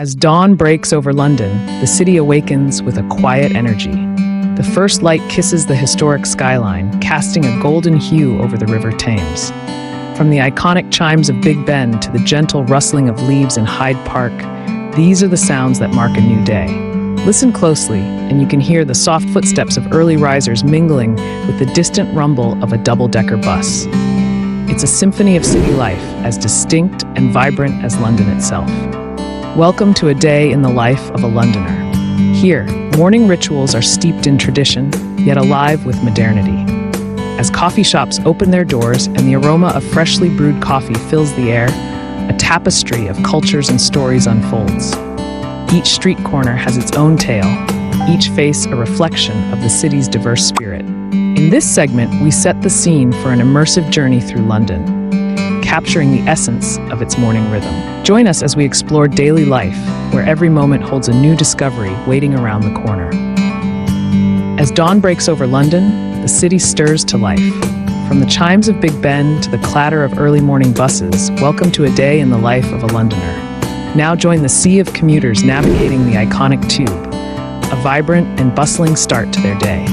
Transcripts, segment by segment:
As dawn breaks over London, the city awakens with a quiet energy. The first light kisses the historic skyline, casting a golden hue over the River Thames. From the iconic chimes of Big Ben to the gentle rustling of leaves in Hyde Park, these are the sounds that mark a new day. Listen closely, and you can hear the soft footsteps of early risers mingling with the distant rumble of a double-decker bus. It's a symphony of city life, as distinct and vibrant as London itself. Welcome to a day in the life of a Londoner. Here, morning rituals are steeped in tradition, yet alive with modernity. As coffee shops open their doors and the aroma of freshly brewed coffee fills the air, a tapestry of cultures and stories unfolds. Each street corner has its own tale, each face a reflection of the city's diverse spirit. In this segment, we set the scene for an immersive journey through London, capturing the essence of its morning rhythm. Join us as we explore daily life, where every moment holds a new discovery waiting around the corner. As dawn breaks over London, the city stirs to life. From the chimes of Big Ben to the clatter of early morning buses, welcome to a day in the life of a Londoner. Now join the sea of commuters navigating the iconic Tube, a vibrant and bustling start to their day.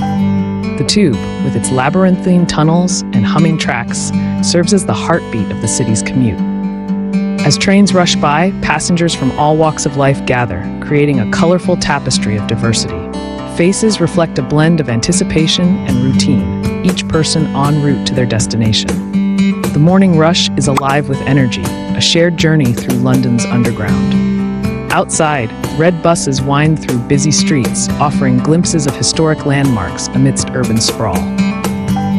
The Tube, with its labyrinthine tunnels and humming tracks, serves as the heartbeat of the city's commute. As trains rush by, passengers from all walks of life gather, creating a colorful tapestry of diversity. Faces reflect a blend of anticipation and routine, each person en route to their destination. The morning rush is alive with energy, a shared journey through London's underground. Outside, red buses wind through busy streets, offering glimpses of historic landmarks amidst urban sprawl.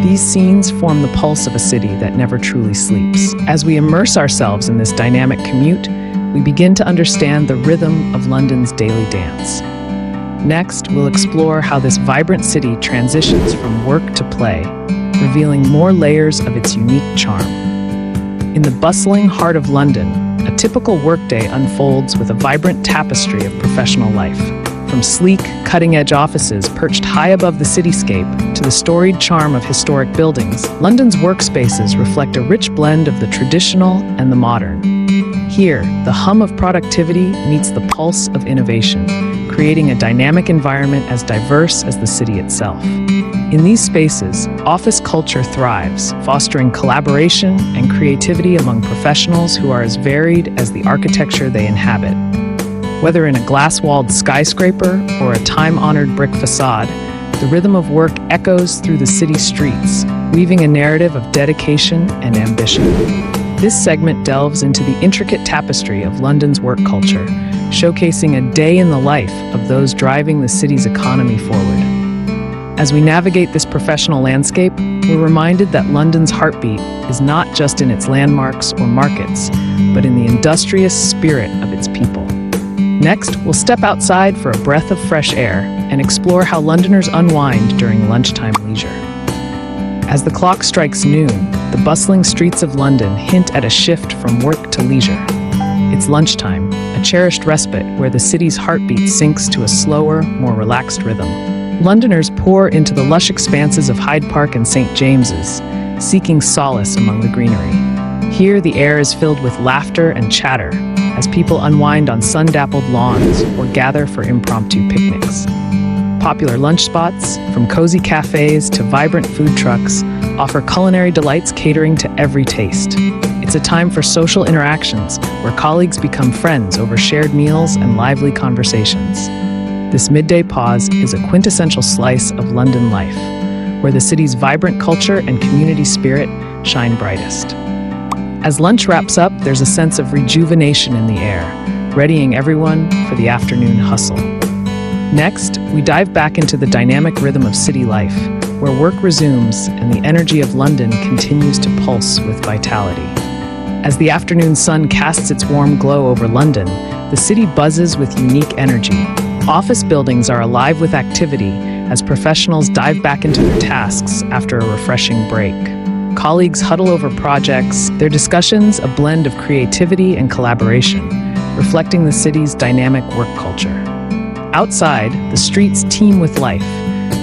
These scenes form the pulse of a city that never truly sleeps. As we immerse ourselves in this dynamic commute, we begin to understand the rhythm of London's daily dance. Next, we'll explore how this vibrant city transitions from work to play, revealing more layers of its unique charm. In the bustling heart of London, a typical workday unfolds with a vibrant tapestry of professional life. From sleek, cutting-edge offices perched high above the cityscape to the storied charm of historic buildings, London's workspaces reflect a rich blend of the traditional and the modern. Here, the hum of productivity meets the pulse of innovation, creating a dynamic environment as diverse as the city itself. In these spaces, office culture thrives, fostering collaboration and creativity among professionals who are as varied as the architecture they inhabit. Whether in a glass-walled skyscraper or a time-honored brick facade, the rhythm of work echoes through the city streets, weaving a narrative of dedication and ambition. This segment delves into the intricate tapestry of London's work culture, showcasing a day in the life of those driving the city's economy forward. As we navigate this professional landscape, we're reminded that London's heartbeat is not just in its landmarks or markets, but in the industrious spirit of its people. Next, we'll step outside for a breath of fresh air and explore how Londoners unwind during lunchtime leisure. As the clock strikes noon, the bustling streets of London hint at a shift from work to leisure. It's lunchtime, a cherished respite where the city's heartbeat sinks to a slower, more relaxed rhythm. Londoners pour into the lush expanses of Hyde Park and St. James's, seeking solace among the greenery. Here, the air is filled with laughter and chatter as people unwind on sun-dappled lawns or gather for impromptu picnics. Popular lunch spots, from cozy cafes to vibrant food trucks, offer culinary delights catering to every taste. It's a time for social interactions where colleagues become friends over shared meals and lively conversations. This midday pause is a quintessential slice of London life, where the city's vibrant culture and community spirit shine brightest. As lunch wraps up, there's a sense of rejuvenation in the air, readying everyone for the afternoon hustle. Next, we dive back into the dynamic rhythm of city life, where work resumes and the energy of London continues to pulse with vitality. As the afternoon sun casts its warm glow over London, the city buzzes with unique energy. Office buildings are alive with activity as professionals dive back into their tasks after a refreshing break. Colleagues huddle over projects, their discussions a blend of creativity and collaboration, reflecting the city's dynamic work culture. Outside, the streets teem with life,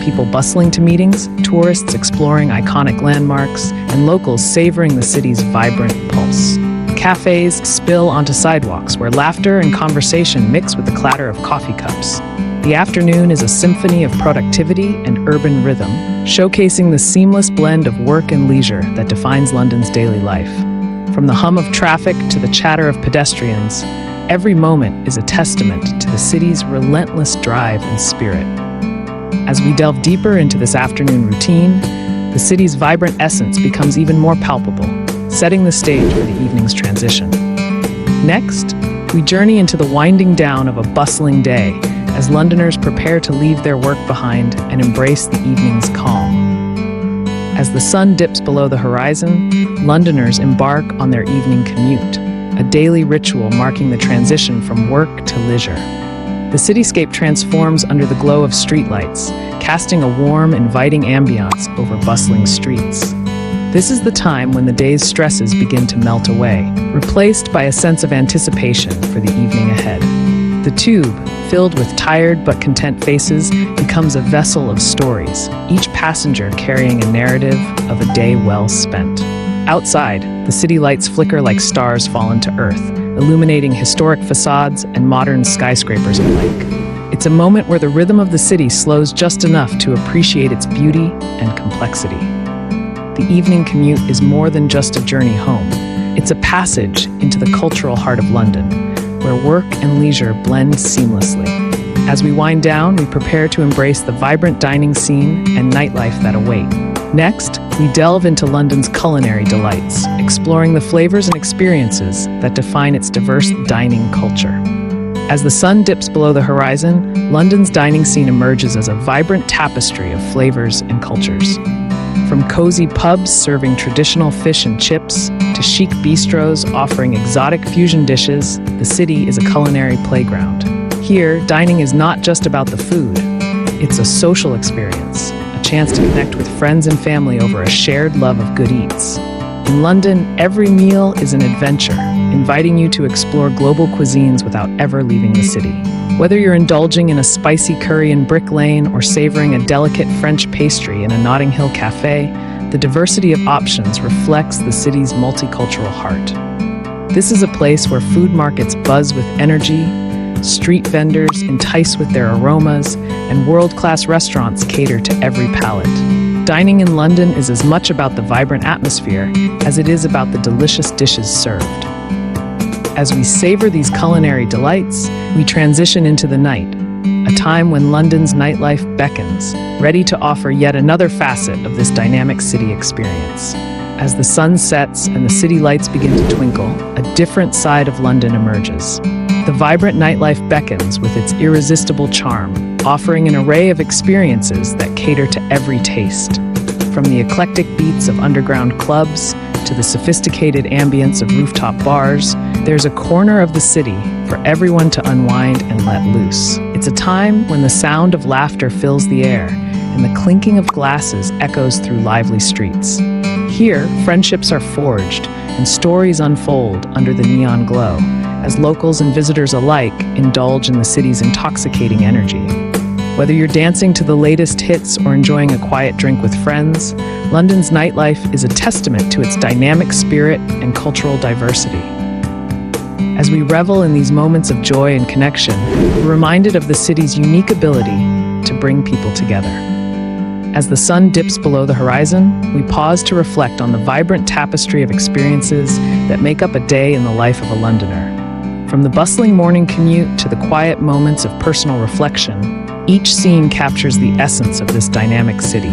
people bustling to meetings, tourists exploring iconic landmarks, and locals savoring the city's vibrant pulse. Cafes spill onto sidewalks where laughter and conversation mix with the clatter of coffee cups. The afternoon is a symphony of productivity and urban rhythm, showcasing the seamless blend of work and leisure that defines London's daily life. From the hum of traffic to the chatter of pedestrians, every moment is a testament to the city's relentless drive and spirit. As we delve deeper into this afternoon routine, the city's vibrant essence becomes even more palpable, setting the stage for the evening's transition. Next, we journey into the winding down of a bustling day as Londoners prepare to leave their work behind and embrace the evening's calm. As the sun dips below the horizon, Londoners embark on their evening commute, a daily ritual marking the transition from work to leisure. The cityscape transforms under the glow of streetlights, casting a warm, inviting ambiance over bustling streets. This is the time when the day's stresses begin to melt away, replaced by a sense of anticipation for the evening ahead. The tube, filled with tired but content faces, becomes a vessel of stories, each passenger carrying a narrative of a day well spent. Outside, the city lights flicker like stars fallen to earth, illuminating historic facades and modern skyscrapers alike. It's a moment where the rhythm of the city slows just enough to appreciate its beauty and complexity. The evening commute is more than just a journey home. It's a passage into the cultural heart of London, where work and leisure blend seamlessly. As we wind down, we prepare to embrace the vibrant dining scene and nightlife that await. Next, we delve into London's culinary delights, exploring the flavors and experiences that define its diverse dining culture. As the sun dips below the horizon, London's dining scene emerges as a vibrant tapestry of flavors and cultures. From cozy pubs serving traditional fish and chips to chic bistros offering exotic fusion dishes, the city is a culinary playground. Here, dining is not just about the food. It's a social experience, a chance to connect with friends and family over a shared love of good eats. In London, every meal is an adventure, inviting you to explore global cuisines without ever leaving the city. Whether you're indulging in a spicy curry in Brick Lane or savoring a delicate French pastry in a Notting Hill cafe, the diversity of options reflects the city's multicultural heart. This is a place where food markets buzz with energy, street vendors entice with their aromas, and world-class restaurants cater to every palate. Dining in London is as much about the vibrant atmosphere as it is about the delicious dishes served. As we savor these culinary delights, we transition into the night, a time when London's nightlife beckons, ready to offer yet another facet of this dynamic city experience. As the sun sets and the city lights begin to twinkle, a different side of London emerges. The vibrant nightlife beckons with its irresistible charm, offering an array of experiences that cater to every taste. From the eclectic beats of underground clubs to the sophisticated ambience of rooftop bars, there's a corner of the city for everyone to unwind and let loose. It's a time when the sound of laughter fills the air and the clinking of glasses echoes through lively streets. Here, friendships are forged and stories unfold under the neon glow, as locals and visitors alike indulge in the city's intoxicating energy. Whether you're dancing to the latest hits or enjoying a quiet drink with friends, London's nightlife is a testament to its dynamic spirit and cultural diversity. As we revel in these moments of joy and connection, we're reminded of the city's unique ability to bring people together. As the sun dips below the horizon, we pause to reflect on the vibrant tapestry of experiences that make up a day in the life of a Londoner. From the bustling morning commute to the quiet moments of personal reflection, each scene captures the essence of this dynamic city.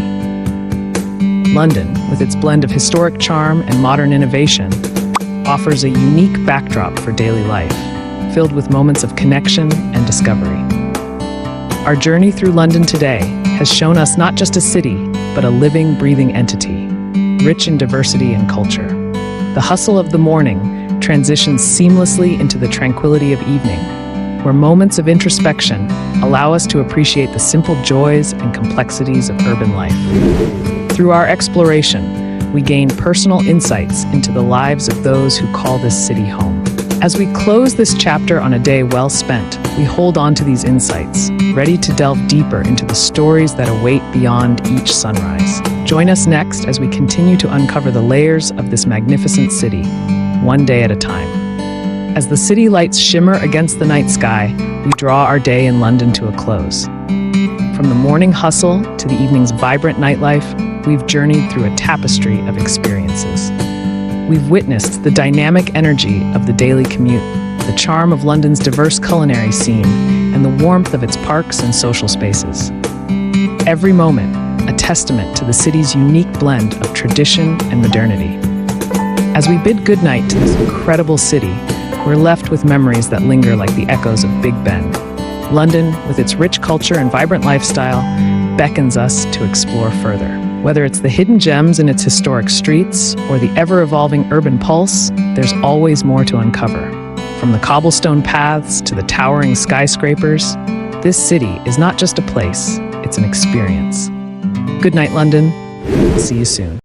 London, with its blend of historic charm and modern innovation, offers a unique backdrop for daily life, filled with moments of connection and discovery. Our journey through London today has shown us not just a city, but a living, breathing entity, rich in diversity and culture. The hustle of the morning transitions seamlessly into the tranquility of evening, where moments of introspection allow us to appreciate the simple joys and complexities of urban life. Through our exploration, we gain personal insights into the lives of those who call this city home. As we close this chapter on a day well spent, we hold on to these insights, ready to delve deeper into the stories that await beyond each sunrise. Join us next as we continue to uncover the layers of this magnificent city. one day at a time. As the city lights shimmer against the night sky, we draw our day in London to a close. From the morning hustle to the evening's vibrant nightlife, we've journeyed through a tapestry of experiences. We've witnessed the dynamic energy of the daily commute, the charm of London's diverse culinary scene, and the warmth of its parks and social spaces. Every moment, a testament to the city's unique blend of tradition and modernity. As we bid goodnight to this incredible city, we're left with memories that linger like the echoes of Big Ben. London, with its rich culture and vibrant lifestyle, beckons us to explore further. Whether it's the hidden gems in its historic streets or the ever-evolving urban pulse, there's always more to uncover. From the cobblestone paths to the towering skyscrapers, this city is not just a place, it's an experience. Good night, London. See you soon.